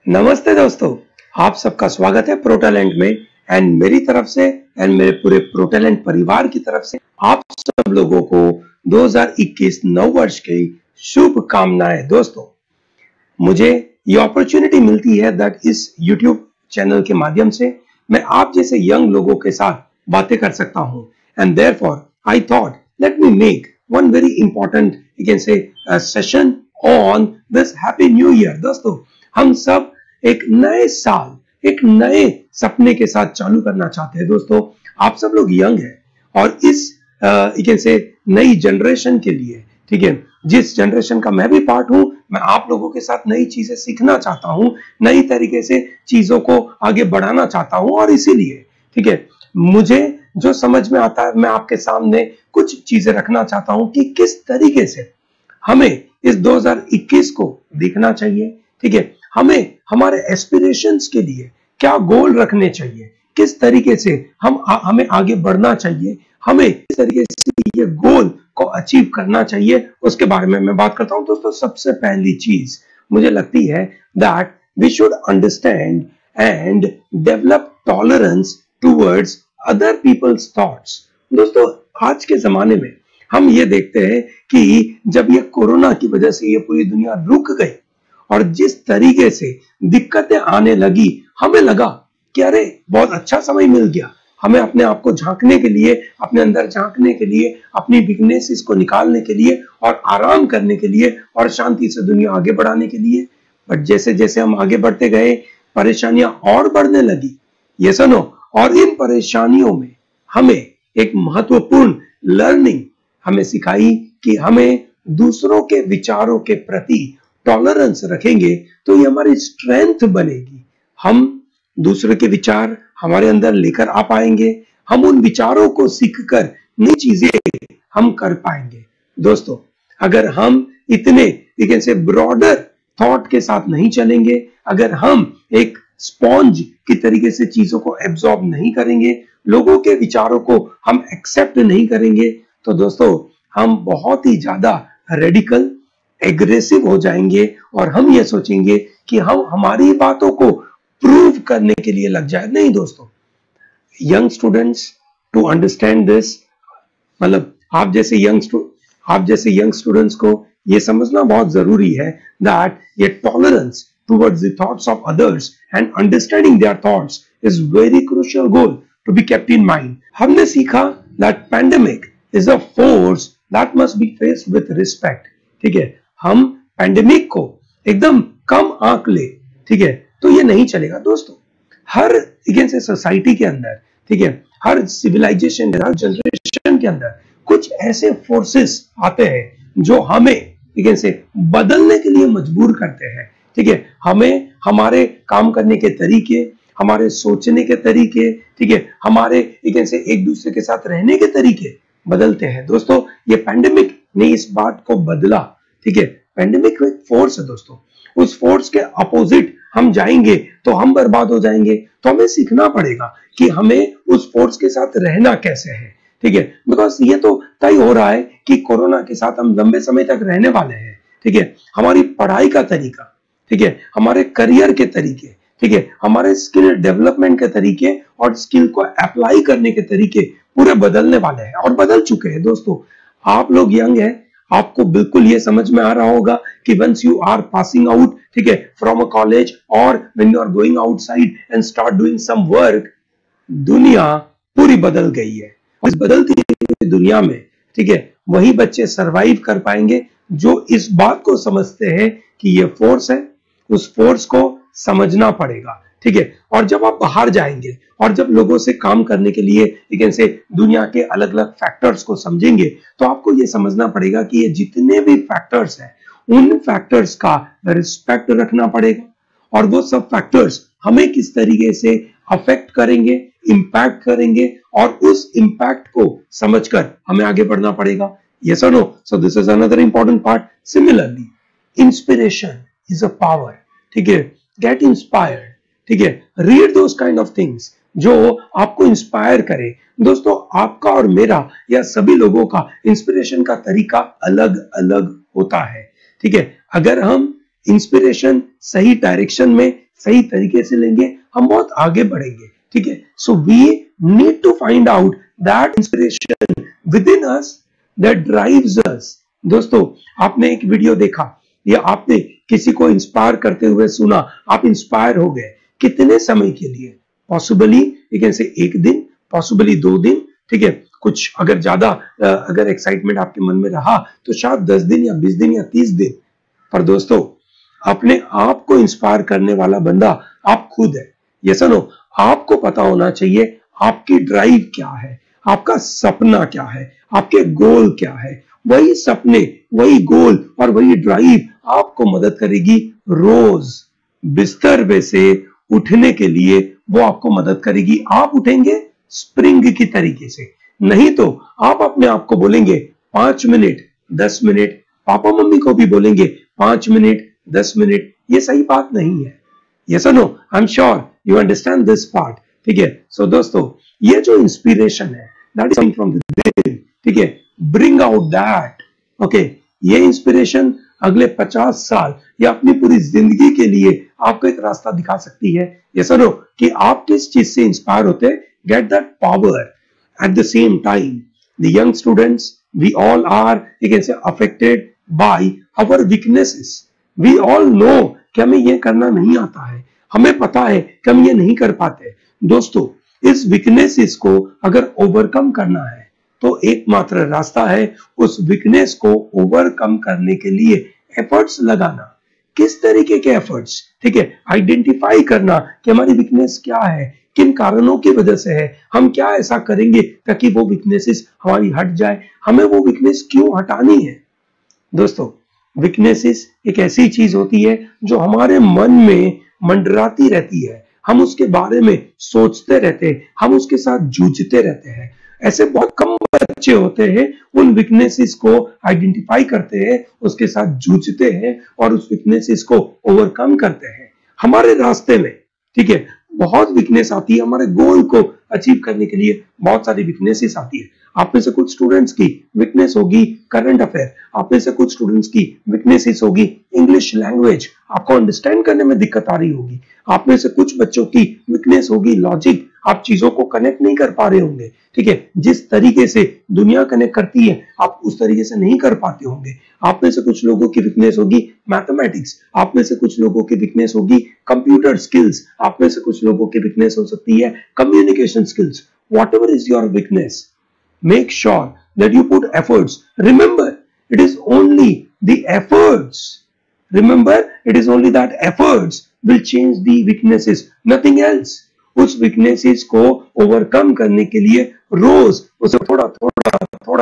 नमस्ते दोस्तों, आप सबका स्वागत है प्रोटैलेंट में। एंड मेरी तरफ से एंड मेरे पूरे प्रोटैलेंट परिवार की तरफ से आप सब लोगों को 2021 नव वर्ष की शुभकामनाएं। दोस्तों, मुझे ये अपॉर्चुनिटी मिलती है दैट इस YouTube चैनल के माध्यम से मैं आप जैसे यंग लोगों के साथ बातें कर सकता हूं। And therefore I thought let me make one very important you can से session on this happy new year. दोस्तों, हम सब एक नए साल, एक नए सपने के साथ चालू करना चाहते हैं। दोस्तों, आप सब लोग यंग हैं और इस यू कैन से नई जनरेशन के लिए, ठीक है, जिस जनरेशन का मैं भी पार्ट हूं, मैं आप लोगों के साथ नई चीजें सीखना चाहता हूं, नई तरीके से चीजों को आगे बढ़ाना चाहता हूं। और इसीलिए, ठीक है, मुझे जो समझ में आता है मैं आपके सामने कुछ चीजें रखना चाहता हूं कि किस तरीके से हमें इस 2021 को देखना चाहिए। ठीक है, हमें हमारे एस्पिरेशंस के लिए क्या गोल रखने चाहिए, किस तरीके से हमें आगे बढ़ना चाहिए, हमें किस तरीके से ये गोल को अचीव करना चाहिए, उसके बारे में मैं बात करता हूं। दोस्तों, सबसे पहली चीज मुझे लगती है that we should understand and develop tolerance towards other peoples thoughts. दोस्तों, आज के जमाने में हम ये देखते हैं कि जब ये कोरोना की वजह से ये पूरी दुनिया रुक गई और जिस तरीके से दिक्कतें आने लगी, हमें लगा कि अरे बहुत अच्छा समय मिल गया हमें अपने आप को झांकने के लिए, अपने अंदर झांकने के लिए, अपनी वीकनेसेस को निकालने के लिए और आराम करने के लिए और शांति से दुनिया आगे बढ़ाने के लिए। बट जैसे जैसे हम आगे बढ़ते गए, परेशानियां और बढ़ने लगी। ये सुनो, और इन परेशानियों में हमें एक महत्वपूर्ण लर्निंग हमें सिखाई कि हमें दूसरों के विचारों के प्रति टॉलरेंस रखेंगे तो ये हमारी स्ट्रेंथ बनेगी। हम दूसरे के विचार हमारे अंदर लेकर आ पाएंगे, हम उन विचारों को सीखकर नई चीजें हम कर पाएंगे। दोस्तों, अगर हम इतने यू से ब्रॉडर थॉट के साथ नहीं चलेंगे, अगर हम एक स्पॉन्ज की तरीके से चीजों को एब्जॉर्ब नहीं करेंगे, लोगों के विचारों को हम एक्सेप्ट नहीं करेंगे, तो दोस्तों हम बहुत ही ज्यादा रेडिकल, एग्रेसिव हो जाएंगे और हम ये सोचेंगे कि हम हमारी बातों को प्रूव करने के लिए लग जाए। नहीं दोस्तों, young students to understand this, मतलब आप जैसे यंग स्टूडेंट्स को ये समझना बहुत जरूरी है दैट ये tolerance towards the thoughts of others and understanding their thoughts is very crucial goal to be kept in mind. हमने सीखा that pandemic is a force that must be faced with respect. ठीक है, हम pandemic को एकदम कम आंक ले, ठीक है, तो ये नहीं चलेगा। दोस्तों, हर से सोसाइटी के अंदर, ठीक है, हर सिविलाइजेशन, हर जनरेशन के अंदर कुछ ऐसे फोर्सेस आते हैं जो हमें से बदलने के लिए मजबूर करते हैं। ठीक है, हमें हमारे काम करने के तरीके, हमारे सोचने के तरीके, ठीक है, हमारे से एक दूसरे के साथ रहने के तरीके बदलते हैं। दोस्तों, ये पैंडेमिक ने इस बात को बदला। ठीक है, पैंडेमिक एक फोर्स है दोस्तों, उस फोर्स के अपोजिट हम जाएंगे तो हम बर्बाद हो जाएंगे। तो हमें सीखना पड़ेगा कि हमें उस फोर्स के साथ रहना कैसे है। ठीक है, बिकॉज ये तो तय हो रहा है कि कोरोना के साथ हम लंबे समय तक रहने वाले हैं। ठीक है, हमारी पढ़ाई का तरीका, ठीक है, हमारे करियर के तरीके, ठीक है, हमारे स्किल डेवलपमेंट के तरीके और स्किल को अप्लाई करने के तरीके पूरे बदलने वाले हैं और बदल चुके हैं। दोस्तों, आप लोग यंग हैं, आपको बिल्कुल ये समझ में आ रहा होगा कि once you are passing out, ठीक है, फ्रॉम अ कॉलेज और when you are going outside and start doing some work, दुनिया पूरी बदल गई है। और इस बदलती हुई दुनिया में, ठीक है, वही बच्चे सरवाइव कर पाएंगे जो इस बात को समझते हैं कि ये फोर्स है, उस फोर्स को समझना पड़ेगा। ठीक है, और जब आप बाहर जाएंगे और जब लोगों से काम करने के लिए से दुनिया के अलग अलग फैक्टर्स को समझेंगे, तो आपको ये समझना पड़ेगा कि ये जितने भी फैक्टर्स हैं, उन फैक्टर्स का रिस्पेक्ट रखना पड़ेगा और वो सब फैक्टर्स हमें किस तरीके से अफेक्ट करेंगे, इंपैक्ट करेंगे और उस इंपैक्ट को समझकर हमें आगे बढ़ना पड़ेगा। यस और no? So this is another important part. Similarly, inspiration is a power. ठीक है, गेट इंस्पायर्ड, ठीक है, read those kind of things जो आपको इंस्पायर करे। दोस्तों, आपका और मेरा या सभी लोगों का इंस्पिरेशन का तरीका अलग अलग होता है। ठीक है, अगर हम इंस्पिरेशन सही डायरेक्शन में सही तरीके से लेंगे, हम बहुत आगे बढ़ेंगे। ठीक है, so we need to find out that inspiration within us that drives us. दोस्तों, आपने एक वीडियो देखा या आपने किसी को इंस्पायर करते हुए सुना, आप इंस्पायर हो गए, कितने समय के लिए? पॉसिबली यू कैन से एक दिन, पॉसिबली 2 दिन, ठीक है, कुछ अगर ज्यादा अगर एक्साइटमेंट आपके मन में रहा तो शायद 10 दिन या 20 दिन या 30 दिन। पर दोस्तों, अपने आप को इंस्पायर करने वाला बंदा आप खुद है। ये सुनो, आपको पता होना चाहिए आपकी ड्राइव क्या है, आपका सपना क्या है, आपके गोल क्या है। वही सपने, वही गोल और वही ड्राइव आपको मदद करेगी रोज बिस्तर पे से उठने के लिए, वो आपको मदद करेगी। आप उठेंगे स्प्रिंग की तरीके से, नहीं तो आप अपने आप को बोलेंगे 5 मिनट 10 मिनट, पापा मम्मी को भी बोलेंगे 5 मिनट 10 मिनट, ये सही बात नहीं है। यस और no? I am sure you understand this part. ठीक है, सो दोस्तों, ये जो इंस्पिरेशन है that is coming from within. ठीक है, ब्रिंग आउट दैट। ओके, ये इंस्पिरेशन अगले 50 साल या अपनी पूरी जिंदगी के लिए आपको एक रास्ता दिखा सकती है। ये सुनो कि आप किस चीज से इंस्पायर होते हैं, get that power. At the same time the young students, we all are you can say affected by our weaknesses. We all know कि हमें ये करना नहीं आता है, हमें पता है कि हम ये नहीं कर पाते। दोस्तों, इस वीकनेसेस को अगर ओवरकम करना है तो एकमात्र रास्ता है उस वीकनेस को ओवरकम करने के लिए एफर्ट्स लगाना। किस तरीके के एफर्ट्स? ठीक है, आइडेंटिफाई करना कि हमारी वीकनेस क्या है, किन कारणों की वजह से है, हम क्या ऐसा करेंगे ताकि वो वीकनेसेस हमारी हट जाए, हमें वो वीकनेस क्यों हटानी है। दोस्तों, वीकनेसेस एक ऐसी चीज होती है जो हमारे मन में मंडराती रहती है, हम उसके बारे में सोचते रहते हैं, हम उसके साथ जूझते रहते हैं। ऐसे बहुत कम बच्चे होते हैं उन वीकनेसेस को आइडेंटिफाई करते हैं, उसके साथ जूझते हैं और उस वीकनेसेस को ओवरकम करते हैं। हमारे रास्ते में, ठीक है, बहुत वीकनेस आती है, हमारे गोल को अचीव करने के लिए बहुत सारी वीकनेसेस आती है। आप में से कुछ स्टूडेंट्स की वीकनेस होगी करंट अफेयर, आप में से कुछ स्टूडेंट्स की वीकनेसेस होगी इंग्लिश लैंग्वेज, आपको अंडरस्टैंड करने में दिक्कत आ रही होगी। आप में से कुछ बच्चों की वीकनेस होगी लॉजिक, आप चीजों को कनेक्ट नहीं कर पा रहे होंगे। ठीक है, जिस तरीके से दुनिया कनेक्ट करती है आप उस तरीके से नहीं कर पाते होंगे। आप में से कुछ लोगों की वीकनेस होगी मैथमेटिक्स, आप में से कुछ लोगों की वीकनेस होगी कंप्यूटर स्किल्स, आप में से कुछ लोगों की वीकनेस हो सकती है communication skills. Whatever is your weakness, make sure that you put efforts. Remember, it is only the efforts. Remember, it is only that efforts will change the weaknesses, nothing else. उस weaknesses को overcome करने के लिए रोज उसे थोड़ा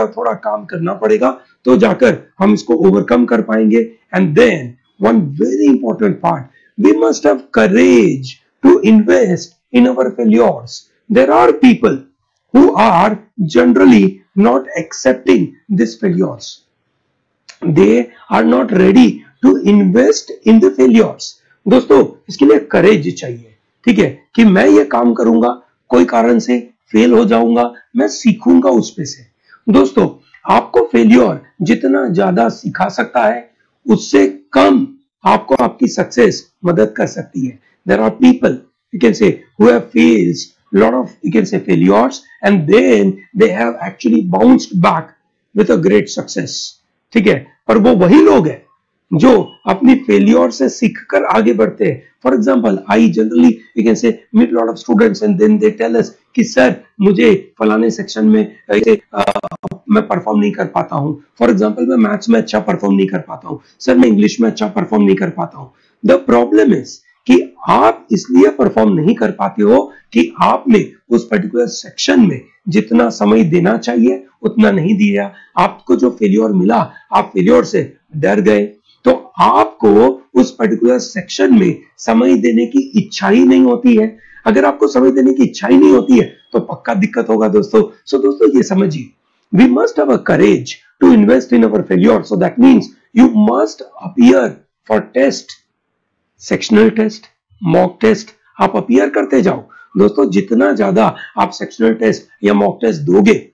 थोड़ा काम करना पड़ेगा, तो जाकर हम इसको overcome कर पाएंगे। And then one very important part, we must have courage to invest in our failures. There are people who are generally not accepting these failures. They are not ready to invest in the failures. दोस्तों, इसके लिए करेज चाहिए। ठीक है, कि मैं ये काम करूंगा, कोई कारण से फेल हो जाऊंगा, मैं सीखूंगा उस पे से। दोस्तों, आपको फेलियर जितना ज्यादा सिखा सकता है उससे कम आपको आपकी सक्सेस मदद कर सकती है। There are people you can say who have faced lot of you can say failures and then they have actually bounced back with a great success. ठीक है, पर वो वही लोग हैं जो अपनी फेलियर से सीखकर आगे बढ़ते हैं। For example, I generally you can say meet lot of students and then they tell us कि सर मुझे फलाने सेक्शन में मैं परफॉर्म नहीं कर पाता हूं। फॉर एग्जाम्पल, मैं मैथ्स में अच्छा परफॉर्म नहीं कर पाता हूं, सर मैं इंग्लिश में अच्छा परफॉर्म नहीं कर पाता हूं। द प्रॉब्लम इज कि आप इसलिए परफॉर्म नहीं कर पाते हो कि आपने उस पर्टिकुलर सेक्शन में जितना समय देना चाहिए उतना नहीं दिया। आपको जो फेलियर मिला, आप फेलियर से डर गए, तो आपको उस पर्टिकुलर सेक्शन में समय देने की इच्छा ही नहीं होती है। अगर आपको समय देने की इच्छा ही नहीं होती है तो पक्का दिक्कत होगा दोस्तों। सो दोस्तों, ये समझिए, we must have a courage to invest in our failure. So that means you must appear for test, sectional test, mock test, आप अपीयर करते जाओ। दोस्तों, जितना ज्यादा आप सेक्शनल टेस्ट या मॉक टेस्ट दोगे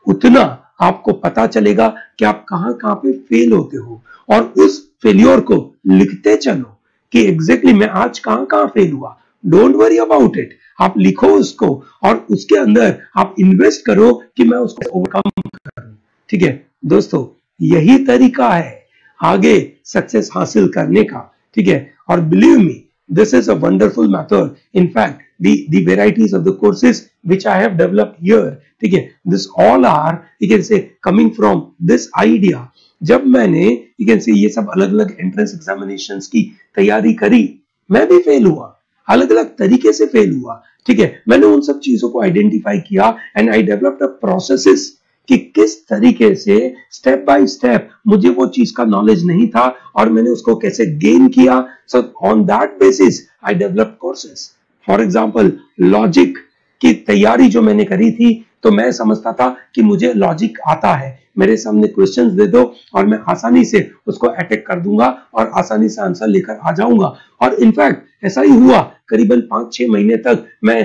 उतना आपको पता चलेगा कि आप कहां पे फेल होते हो, और उस फेलियर को लिखते चलो कि एग्जैक्टली मैं आज कहां कहां फेल हुआ। डोंट वरी अबाउट इट, आप लिखो उसको और उसके अंदर आप इन्वेस्ट करो कि मैं उसको ओवरकम करूं। ठीक है दोस्तों, यही तरीका है आगे सक्सेस हासिल करने का। ठीक है, और believe me this is a wonderful method. In fact the varieties of the courses which I have developed here, ठीक है, this all are you can say coming from this idea। जब मैंने you can say ये सब अलग अलग entrance examinations की तैयारी करी, मैं भी फेल हुआ, अलग अलग तरीके से फेल हुआ। ठीक है, मैंने उन सब चीजों को आइडेंटिफाई किया and I developed a processes कि किस तरीके से स्टेप बाय स्टेप मुझे वो चीज का नॉलेज नहीं था और मैंने उसको कैसे गेन किया। So on that basis I develop courses. For example logic की तैयारी जो मैंने करी थी, तो मैं समझता था कि मुझे लॉजिक आता है, मेरे सामने क्वेश्चंस दे दो और मैं आसानी से उसको अटैक कर दूंगा और आसानी से आंसर लेकर आ जाऊंगा। और इनफैक्ट ऐसा ही हुआ, करीबन 5-6 महीने तक मैं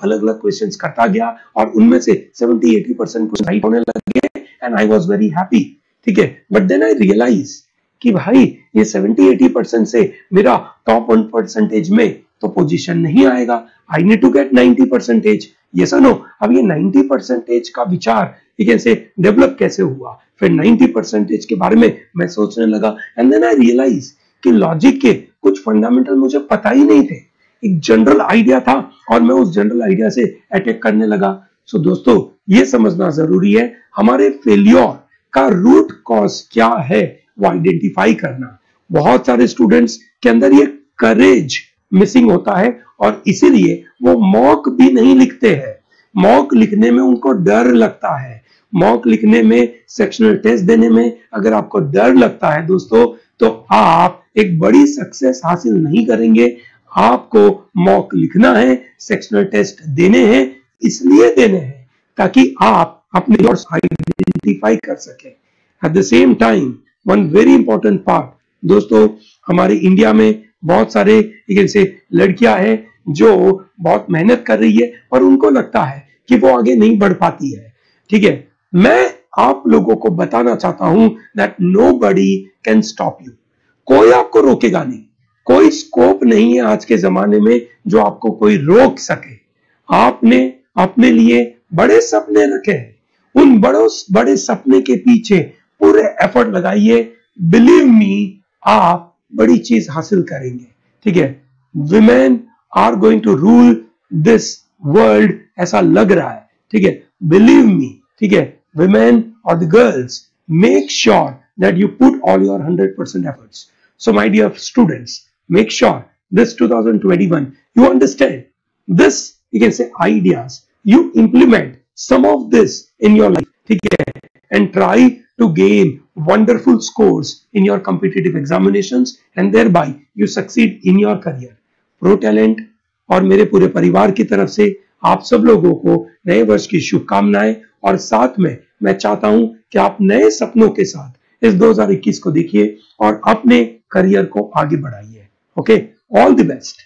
अलग अलग क्वेश्चंस करता गया और उनमें से 70-80% क्वेश्चन राइट होने लगे and I was very happy. ठीक है, बट देन आई रियलाइज कि भाई ये 70-80% से मेरा टॉप 1% में तो पोजीशन नहीं आएगा। I need to get 90%। Yes और नो? अब ये 90% का विचार से डेवलप कैसे हुआ, फिर 90% के बारे में मैं सोचने लगा एंड देन आई रियलाइज कि लॉजिक के कुछ फंडामेंटल मुझे पता ही नहीं थे, एक जनरल आइडिया था और मैं उस जनरल आइडिया से अटैक करने लगा। सो दोस्तों, ये समझना जरूरी है हमारे फेलियर का रूट कॉज क्या है वो आइडेंटिफाई करना। बहुत सारे स्टूडेंट्स के अंदर ये करेज मिसिंग होता है और इसीलिए वो मॉक भी नहीं लिखते हैं। मॉक लिखने में उनको डर लगता है। मॉक लिखने में, सेक्शनल टेस्ट देने में अगर आपको डर लगता है दोस्तों, तो आप एक बड़ी सक्सेस हासिल नहीं करेंगे। आपको मॉक लिखना है, सेक्शनल टेस्ट देने हैं, इसलिए देने हैं ताकि आप अपने आइडेंटिफाई कर सके। Eight the same time one very important part दोस्तों, हमारे इंडिया में बहुत सारे लड़कियां हैं जो बहुत मेहनत कर रही है और उनको लगता है कि वो आगे नहीं बढ़ पाती है। ठीक है, मैं आप लोगों को बताना चाहता हूं that nobody can stop you. कोई आपको रोकेगा नहीं, कोई स्कोप नहीं है आज के जमाने में जो आपको कोई रोक सके। आपने अपने लिए बड़े सपने रखे हैं, उन बड़े सपने के पीछे पूरे एफर्ट लगाइए। बिलीव मी, आप बड़ी चीज हासिल करेंगे। ठीक है, women are going to rule this world, ऐसा लग रहा है। ठीक है, बिलीव मी। ठीक है, विमेन और the girls, make sure that you put all your 100% efforts. So my dear students, make sure this 2021 you understand this, you can say ideas, you implement some of this in your life, ठीक है, and try to gain wonderful scores in your competitive examinations and thereby you succeed in your career। Pro talent और मेरे पूरे परिवार की तरफ से आप सब लोगों को नए वर्ष की शुभकामनाएं, और साथ में मैं चाहता हूं कि आप नए सपनों के साथ इस 2021 को देखिए और अपने करियर को आगे बढ़ाइए। Okay, all the best.